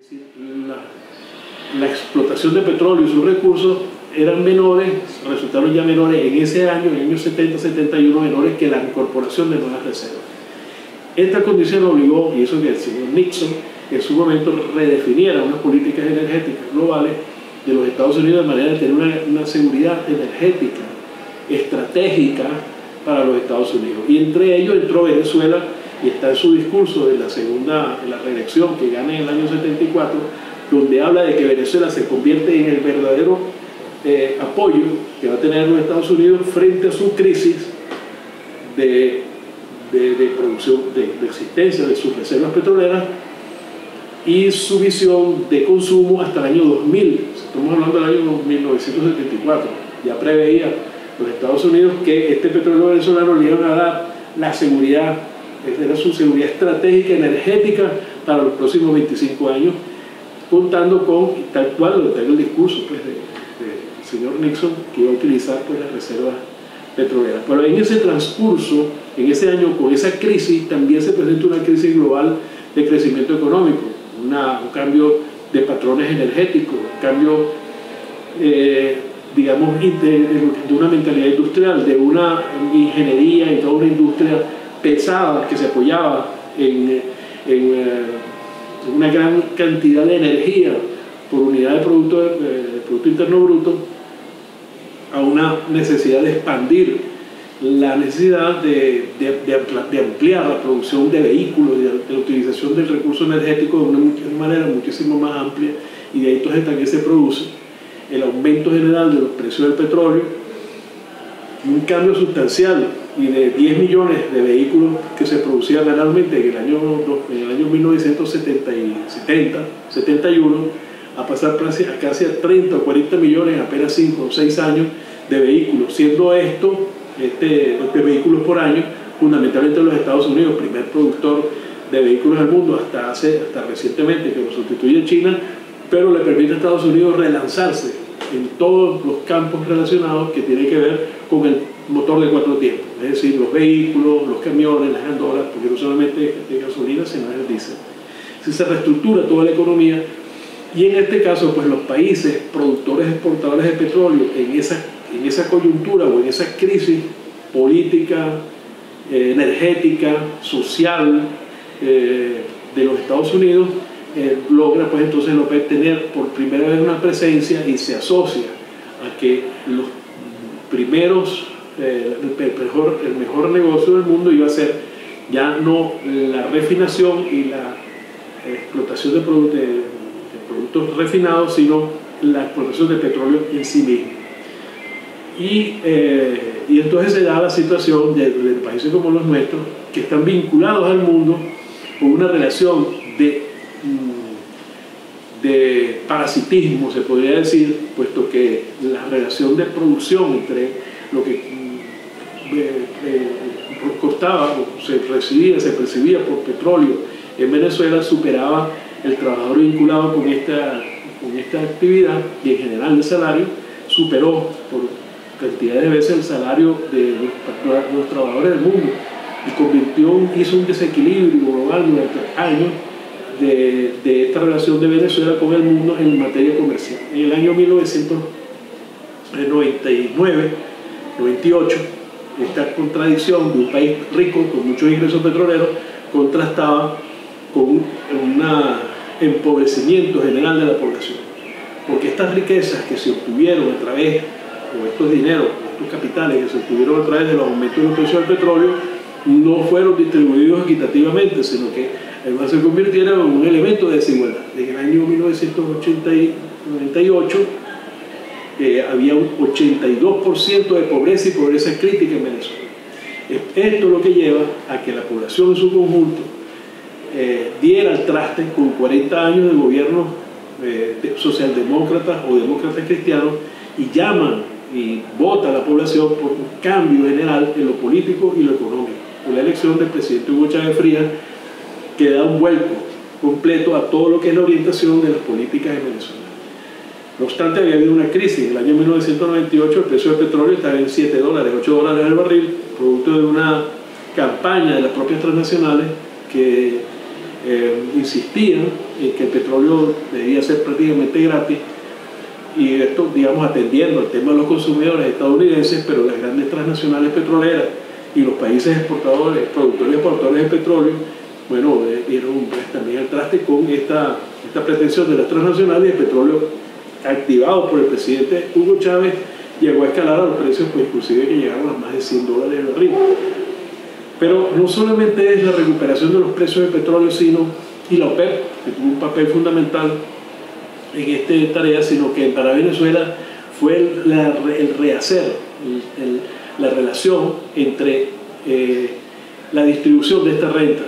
Es decir, la explotación de petróleo y sus recursos eran menores, resultaron ya menores en ese año, en el año 70-71, menores que la incorporación de nuevas reservas. Esta condición obligó, y eso que el señor Nixon en su momento redefiniera unas políticas energéticas globales de los Estados Unidos de manera de tener una seguridad energética estratégica para los Estados Unidos. Y entre ellos entró Venezuela, y está en su discurso de en la reelección que gana en el año 74, donde habla de que Venezuela se convierte en el verdadero apoyo que va a tener los Estados Unidos frente a su crisis de producción, de existencia de sus reservas petroleras y su visión de consumo hasta el año 2000. Estamos hablando del año 1974. Ya preveía los Estados Unidos que este petróleo venezolano le iban a dar la seguridad, era su seguridad estratégica energética para los próximos 25 años, contando con, tal cual lo está en el discurso pues, del señor Nixon, que iba a utilizar pues, las reservas petroleras. Pero en ese transcurso, en ese año, con esa crisis, también se presenta una crisis global de crecimiento económico, un cambio de patrones energéticos, un cambio, digamos, de una mentalidad industrial, de una ingeniería y toda una industria pesada que se apoyaba en una gran cantidad de energía por unidad de Producto Interno Bruto, a una necesidad de expandir la necesidad de ampliar la producción de vehículos y de la utilización del recurso energético de una manera muchísimo más amplia, y de ahí entonces también se produce el aumento general de los precios del petróleo, un cambio sustancial, y de 10 millones de vehículos que se producían anualmente en el año 1971 a pasar casi a 30 o 40 millones en apenas 5 o 6 años de vehículos, siendo estos vehículos por año fundamentalmente los Estados Unidos, primer productor de vehículos del mundo hasta recientemente, que lo sustituye China, pero le permite a Estados Unidos relanzarse en todos los campos relacionados que tienen que ver con el motor de 4 tiempos, es decir, los vehículos, los camiones, las gandolas, porque no solamente es gasolina, sino es el diésel. Si se reestructura toda la economía, y en este caso, pues los países productores exportadores de petróleo en esa coyuntura o en esa crisis política, energética, social de los Estados Unidos, logra pues entonces López tener por primera vez una presencia y se asocia a que los primeros, el mejor negocio del mundo iba a ser ya no la refinación y la explotación de productos refinados, sino la explotación de petróleo en sí mismo. Y entonces se da la situación de países como los nuestros, que están vinculados al mundo con una relación de parasitismo, se podría decir, puesto que la relación de producción entre lo que costaba o se percibía por petróleo en Venezuela superaba el trabajador vinculado con esta actividad, y en general el salario superó por cantidades de veces el salario de los trabajadores del mundo, y hizo un desequilibrio global durante años de esta relación de Venezuela con el mundo en materia comercial. En el año 1999-98, esta contradicción de un país rico con muchos ingresos petroleros contrastaba con un empobrecimiento general de la población, porque estas riquezas que se obtuvieron a través, o estos dineros, estos capitales que se obtuvieron a través de los aumentos de los precios del petróleo, no fueron distribuidos equitativamente, sino que además se convirtieron en un elemento de desigualdad. En el año 1998 había un 82% de pobreza y pobreza crítica en Venezuela. Esto es lo que lleva a que la población en su conjunto diera al traste con 40 años de gobierno socialdemócratas o demócratas cristianos, y llaman y vota a la población por un cambio general en lo político y lo económico, por la elección del presidente Hugo Chávez Frías, que da un vuelco completo a todo lo que es la orientación de las políticas en Venezuela. No obstante, había habido una crisis. En el año 1998 el precio del petróleo estaba en $7, $8 el barril, producto de una campaña de las propias transnacionales que insistían en que el petróleo debía ser prácticamente gratis, y esto, digamos, atendiendo al tema de los consumidores estadounidenses, pero las grandes transnacionales petroleras y los países exportadores, productores y exportadores de petróleo, bueno, dieron pues, también el traste con esta pretensión de las transnacionales. El petróleo, activado por el presidente Hugo Chávez, llegó a escalar a los precios, pues inclusive que llegaron a más de $100 el barril. Pero no solamente es la recuperación de los precios del petróleo, sino, y la OPEP, que tuvo un papel fundamental en esta tarea, sino que para Venezuela fue el rehacer la relación entre la distribución de esta renta.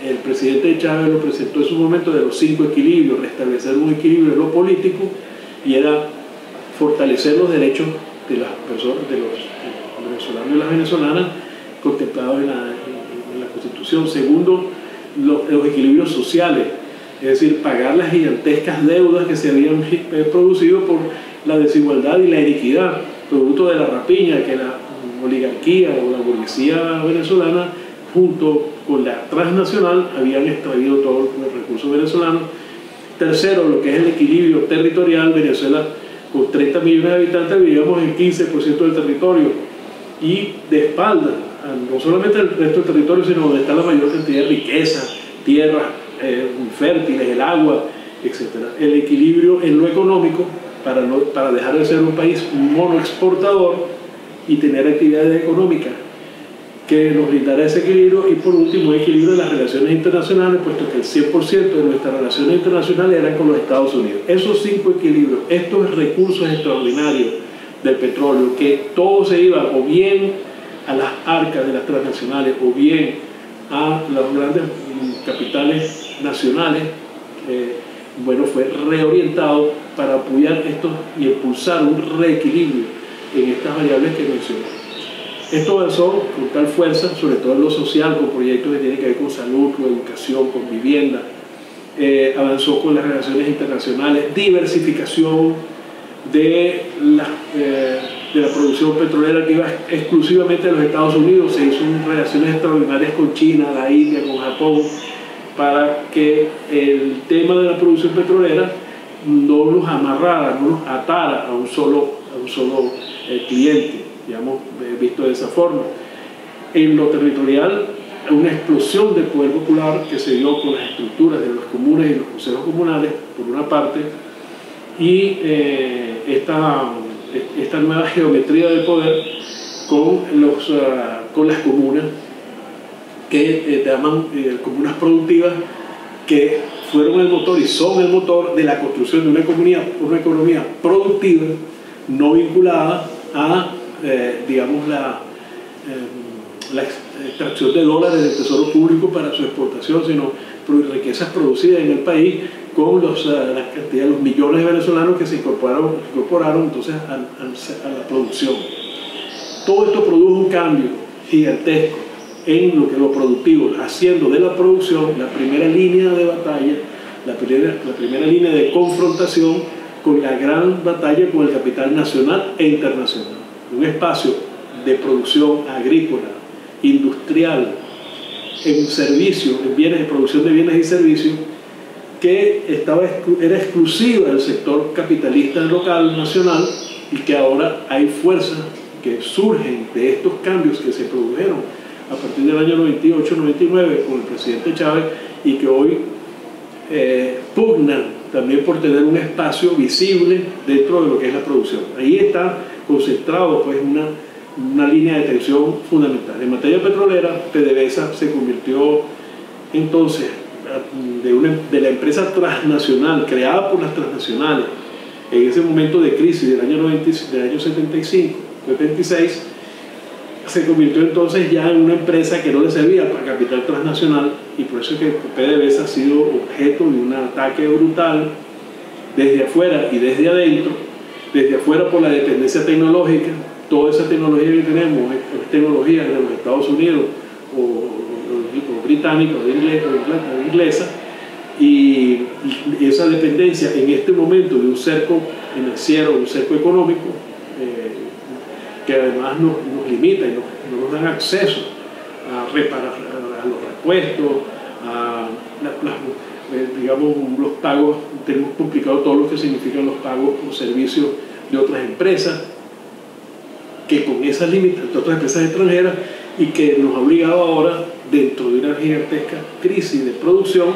El presidente Chávez lo presentó en su momento de los 5 equilibrios, restablecer un equilibrio en lo político, y era fortalecer los derechos de las personas, de los venezolanos y las venezolanas, contemplados en la Constitución. Segundo, los equilibrios sociales, es decir, pagar las gigantescas deudas que se habían producido por la desigualdad y la iniquidad, producto de la rapiña que la oligarquía o la burguesía venezolana, junto con la transnacional, habían extraído todos los recursos venezolanos. Tercero, lo que es el equilibrio territorial. Venezuela, con 30 millones de habitantes, vivíamos en 15% del territorio, y de espalda, no solamente el resto del territorio, sino donde está la mayor cantidad de riqueza, tierras fértiles, el agua, etc. El equilibrio en lo económico, para dejar de ser un país monoexportador y tener actividades económicas que nos brindara ese equilibrio. Y por último, el equilibrio de las relaciones internacionales, puesto que el 100% de nuestras relaciones internacionales eran con los Estados Unidos. Esos 5 equilibrios, estos recursos extraordinarios del petróleo, que todo se iba o bien a las arcas de las transnacionales o bien a los grandes capitales nacionales, bueno, fue reorientado para apoyar esto y impulsar un reequilibrio en estas variables que mencioné. Esto avanzó con tal fuerza, sobre todo en lo social, con proyectos que tienen que ver con salud, con educación, con vivienda. Avanzó con las relaciones internacionales, diversificación de la producción petrolera que iba exclusivamente a los Estados Unidos. Se hizo relaciones extraordinarias con China, la India, con Japón, para que el tema de la producción petrolera no nos amarrara, no nos atara a un solo cliente, digamos, visto de esa forma. En lo territorial, una explosión del poder popular que se dio con las estructuras de los comunes y los consejos comunales, por una parte, y esta nueva geometría del poder con las comunas, que llaman comunas productivas, que fueron el motor y son el motor de la construcción de una economía productiva, no vinculada a, digamos, la extracción de dólares del tesoro público para su exportación, sino riquezas producidas en el país con la cantidad de los millones de venezolanos que se incorporaron entonces a la producción. Todo esto produjo un cambio gigantesco en lo productivo, haciendo de la producción la primera línea de batalla, la primera línea de confrontación con la gran batalla con el capital nacional e internacional. Un espacio de producción agrícola, industrial, en servicios, en bienes, de producción de bienes y servicios, que era exclusiva del sector capitalista local, nacional, y que ahora hay fuerzas que surgen de estos cambios que se produjeron a partir del año 98-99 con el presidente Chávez, y que hoy pugnan también por tener un espacio visible dentro de lo que es la producción. Ahí está concentrado pues una línea de tensión fundamental. En materia petrolera, PDVSA se convirtió entonces de la empresa transnacional creada por las transnacionales en ese momento de crisis del año 76, se convirtió entonces ya en una empresa que no le servía para capital transnacional, y por eso es que PDVSA ha sido objeto de un ataque brutal desde afuera y desde adentro. Desde afuera por la dependencia tecnológica, toda esa tecnología que tenemos es tecnología de los Estados Unidos o británica o inglesa, y esa dependencia en este momento de un cerco financiero, un cerco económico, que además nos limita y no nos dan acceso a reparar, a los repuestos, a digamos, los pagos, tenemos complicado todo lo que significan los pagos por servicios de otras empresas, que con esas limitantes, de otras empresas extranjeras, y que nos ha obligado ahora, dentro de una gigantesca crisis de producción,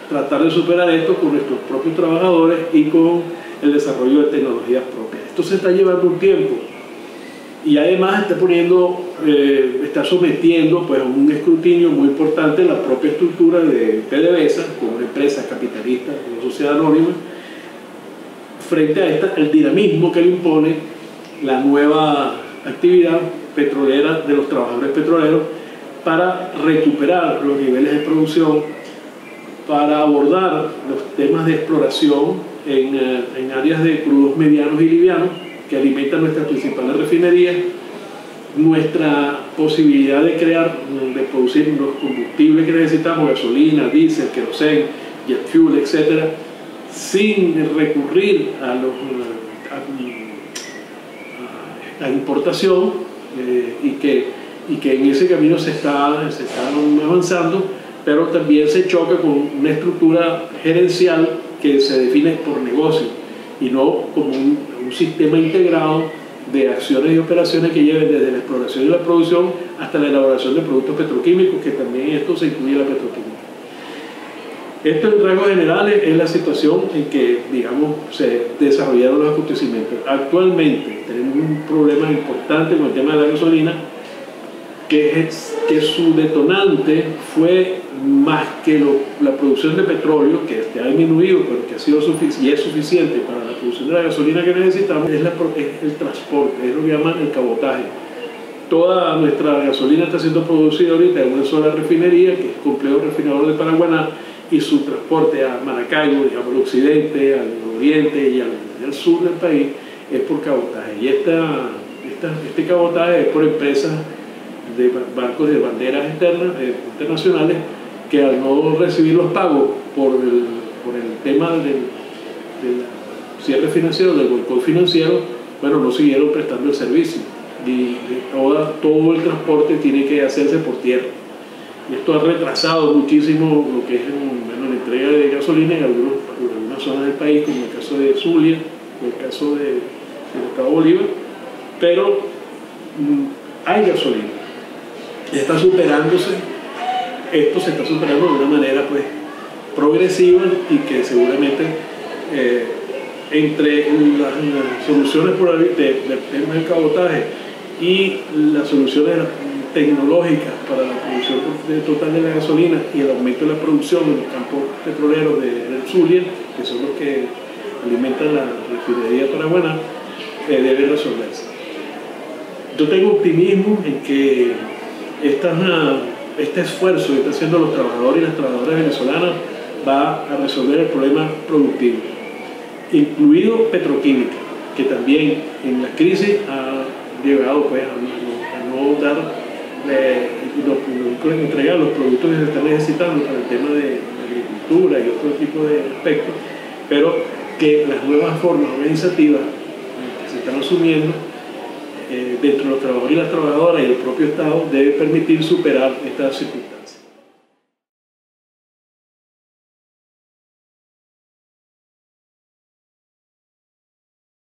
tratar de superar esto con nuestros propios trabajadores y con el desarrollo de tecnologías propias. Esto se está llevando un tiempo y además está sometiendo pues, a un escrutinio muy importante la propia estructura de PDVSA, como una empresa capitalista, una sociedad anónima, frente a el dinamismo que le impone la nueva actividad petrolera de los trabajadores petroleros para recuperar los niveles de producción, para abordar los temas de exploración en áreas de crudos medianos y livianos que alimentan nuestras principales refinerías, nuestra posibilidad de producir los combustibles que necesitamos, gasolina, diésel, queroseno, jet fuel, etc., sin recurrir a importación, y que en ese camino se está avanzando, pero también se choca con una estructura gerencial que se define por negocio y no como un sistema integrado de acciones y operaciones que lleven desde la exploración y la producción hasta la elaboración de productos petroquímicos, que también en esto se incluye la petroquímica. Esto en rasgos generales es la situación en que, digamos, se desarrollaron los acontecimientos. Actualmente tenemos un problema importante con el tema de la gasolina, que su detonante fue más que la producción de petróleo, que ha disminuido, pero que ha sido y es suficiente para la producción de la gasolina que necesitamos, es el transporte, es lo que llaman el cabotaje. Toda nuestra gasolina está siendo producida ahorita en una sola refinería, que es el Complejo Refinador de Paraguaná, y su transporte a Maracaibo, digamos, al occidente, al oriente y al sur del país es por cabotaje. Y este cabotaje es por empresas de barcos de banderas internacionales que, al no recibir los pagos por el tema del cierre financiero, del boicot financiero, bueno, no siguieron prestando el servicio y todo el transporte tiene que hacerse por tierra. Y esto ha retrasado muchísimo lo que es la entrega de gasolina en algunas zonas del país, como el caso de Zulia o el caso del estado Bolívar, pero hay gasolina. Está superándose, esto se está superando de una manera pues progresiva, y que seguramente entre las soluciones del cabotaje y las soluciones tecnológicas para la producción total de la gasolina y el aumento de la producción en los campos petroleros del Zulia, que son los que alimentan la refinería Paraguaná, debe resolverse. Yo tengo optimismo en que este esfuerzo que están haciendo los trabajadores y las trabajadoras venezolanas va a resolver el problema productivo, incluido petroquímica, que también en la crisis ha llegado pues, a no dar entregar los productos que se están necesitando para el tema de agricultura y otro tipo de aspectos, pero que las nuevas formas organizativas que se están asumiendo dentro de los trabajadores y las trabajadoras y el propio Estado debe permitir superar estas circunstancias.